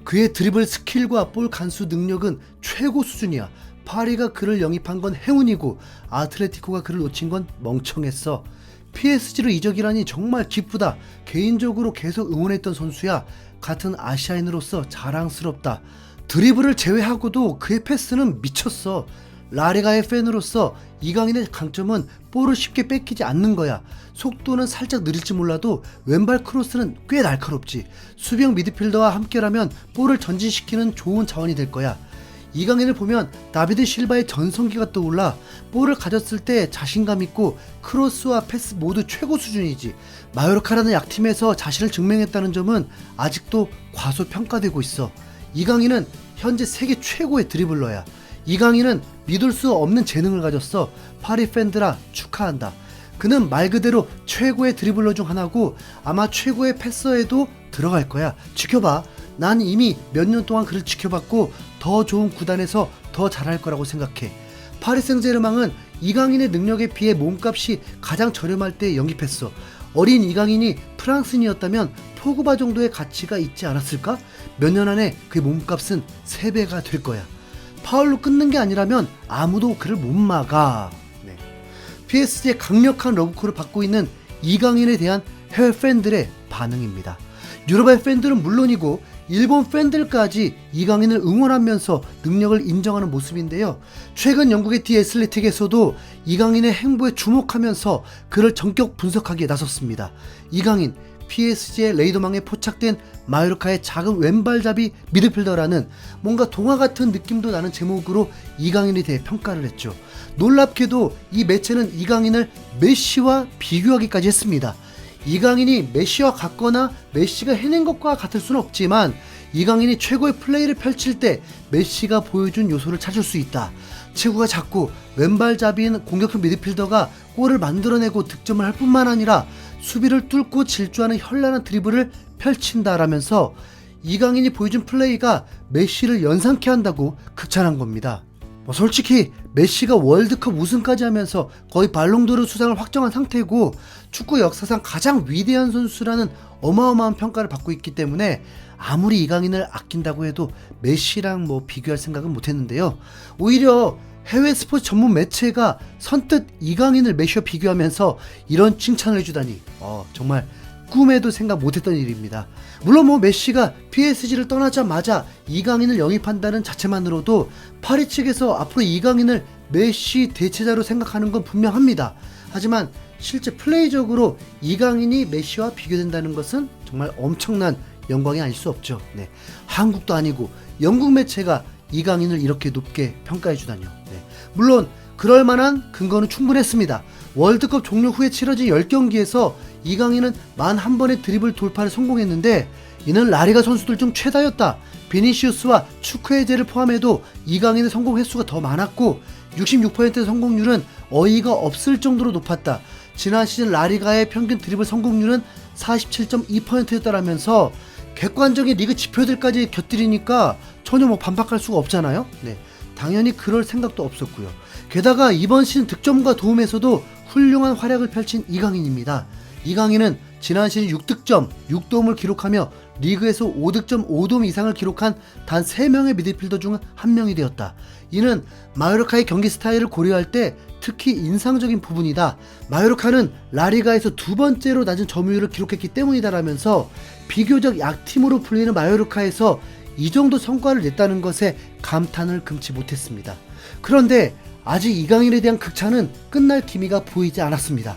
그의 드리블 스킬과 볼 간수 능력은 최고 수준이야. 파리가 그를 영입한 건 행운이고 아틀레티코가 그를 놓친 건 멍청했어. PSG로 이적이라니 정말 기쁘다. 개인적으로 계속 응원했던 선수야. 같은 아시아인으로서 자랑스럽다. 드리블을 제외하고도 그의 패스는 미쳤어. 라리가의 팬으로서 이강인의 강점은 볼을 쉽게 뺏기지 않는 거야. 속도는 살짝 느릴지 몰라도 왼발 크로스는 꽤 날카롭지. 수비형 미드필더와 함께라면 볼을 전진시키는 좋은 자원이 될 거야. 이강인을 보면 다비드 실바의 전성기가 떠올라. 볼을 가졌을 때 자신감 있고 크로스와 패스 모두 최고 수준이지. 마요르카라는 약팀에서 자신을 증명했다는 점은 아직도 과소평가되고 있어. 이강인은 현재 세계 최고의 드리블러야. 이강인은 믿을 수 없는 재능을 가졌어. 파리 팬들아 축하한다. 그는 말 그대로 최고의 드리블러 중 하나고 아마 최고의 패서에도 들어갈 거야. 지켜봐. 난 이미 몇 년 동안 그를 지켜봤고 더 좋은 구단에서 더 잘할 거라고 생각해. 파리 생제르맹은 이강인의 능력에 비해 몸값이 가장 저렴할 때 영입했어. 어린 이강인이 프랑스인이었다면 포그바 정도의 가치가 있지 않았을까? 몇 년 안에 그의 몸값은 3배가 될 거야. 파울로 끊는 게 아니라면 아무도 그를 못 막아. 네. PSG의 강력한 러브콜을 받고 있는 이강인에 대한 해외 팬들의 반응입니다. 유럽의 팬들은 물론이고 일본 팬들까지 이강인을 응원하면서 능력을 인정하는 모습인데요. 최근 영국의 디 애슬레틱에서도 이강인의 행보에 주목하면서 그를 전격 분석하기에 나섰습니다. 이강인, PSG의 레이더망에 포착된 마요르카의 작은 왼발잡이 미드필더라는 뭔가 동화 같은 느낌도 나는 제목으로 이강인에 대해 평가를 했죠. 놀랍게도 이 매체는 이강인을 메시와 비교하기까지 했습니다. 이강인이 메시와 같거나 메시가 해낸 것과 같을 수는 없지만 이강인이 최고의 플레이를 펼칠 때 메시가 보여준 요소를 찾을 수 있다. 체구가 작고 왼발잡이인 공격형 미드필더가 골을 만들어내고 득점을 할 뿐만 아니라 수비를 뚫고 질주하는 현란한 드리블을 펼친다라면서 이강인이 보여준 플레이가 메시를 연상케 한다고 극찬한 겁니다. 솔직히 메시가 월드컵 우승까지 하면서 거의 발롱도르 수상을 확정한 상태고 축구 역사상 가장 위대한 선수라는 어마어마한 평가를 받고 있기 때문에 아무리 이강인을 아낀다고 해도 메시랑 비교할 생각은 못했는데요. 오히려 해외 스포츠 전문 매체가 선뜻 이강인을 메시와 비교하면서 이런 칭찬을 해주다니 정말 꿈에도 생각 못했던 일입니다. 물론 메시가 PSG를 떠나자마자 이강인을 영입한다는 자체만으로도 파리 측에서 앞으로 이강인을 메시 대체자로 생각하는 건 분명합니다. 하지만 실제 플레이적으로 이강인이 메시와 비교된다는 것은 정말 엄청난 영광이 아닐 수 없죠. 네. 한국도 아니고 영국 매체가 이강인을 이렇게 높게 평가해주다뇨. 네. 물론 그럴 만한 근거는 충분했습니다. 월드컵 종료 후에 치러진 10경기에서 이강인은 41번의 드리블 돌파를 성공했는데 이는 라리가 선수들 중 최다였다. 비니시우스와 추크헤제를 포함해도 이강인의 성공 횟수가 더 많았고 66%의 성공률은 어이가 없을 정도로 높았다. 지난 시즌 라리가의 평균 드리블 성공률은 47.2%였다라면서 객관적인 리그 지표들까지 곁들이니까 전혀 반박할 수가 없잖아요. 네, 당연히 그럴 생각도 없었고요. 게다가 이번 시즌 득점과 도움에서도 훌륭한 활약을 펼친 이강인입니다. 이강인은 지난 시즌 6득점, 6도움을 기록하며 리그에서 5득점, 5도움 이상을 기록한 단 3명의 미드필더 중 한 명이 되었다. 이는 마요르카의 경기 스타일을 고려할 때 특히 인상적인 부분이다. 마요르카는 라리가에서 2번째로 낮은 점유율을 기록했기 때문이다라면서 비교적 약팀으로 불리는 마요르카에서 이 정도 성과를 냈다는 것에 감탄을 금치 못했습니다. 그런데 아직 이강인에 대한 극찬은 끝날 기미가 보이지 않았습니다.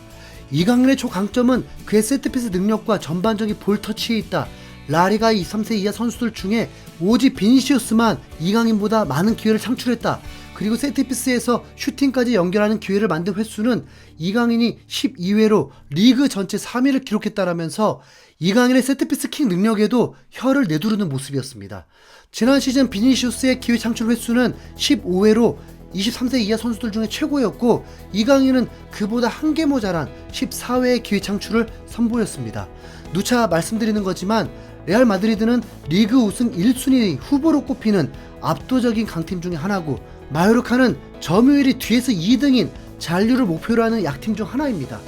이강인의 초강점은 그의 세트피스 능력과 전반적인 볼터치에 있다. 라리가 23세 이하 선수들 중에 오직 비니시우스만 이강인보다 많은 기회를 창출했다. 그리고 세트피스에서 슈팅까지 연결하는 기회를 만든 횟수는 이강인이 12회로 리그 전체 3위를 기록했다라면서 이강인의 세트피스 킥 능력에도 혀를 내두르는 모습이었습니다. 지난 시즌 비니시우스의 기회 창출 횟수는 15회로 23세 이하 선수들 중에 최고였고 이강인은 그보다 한 개 모자란 14회의 기회 창출을 선보였습니다. 누차 말씀드리는 거지만 레알 마드리드는 리그 우승 1순위 후보로 꼽히는 압도적인 강팀 중에 하나고 마요르카는 점유율이 뒤에서 2등인 잔류를 목표로 하는 약팀 중 하나입니다.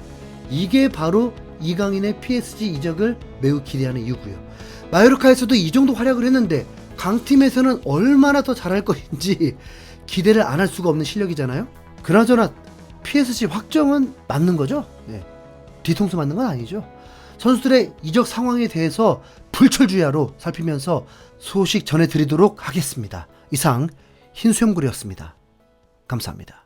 이게 바로 이강인의 PSG 이적을 매우 기대하는 이유고요. 마요르카에서도 이 정도 활약을 했는데 강팀에서는 얼마나 더 잘할 것인지 기대를 안 할 수가 없는 실력이잖아요. 그나저나 PSG 확정은 맞는 거죠? 네. 뒤통수 맞는 건 아니죠. 선수들의 이적 상황에 대해서 불철주야로 살피면서 소식 전해드리도록 하겠습니다. 이상 흰수염구리였습니다. 감사합니다.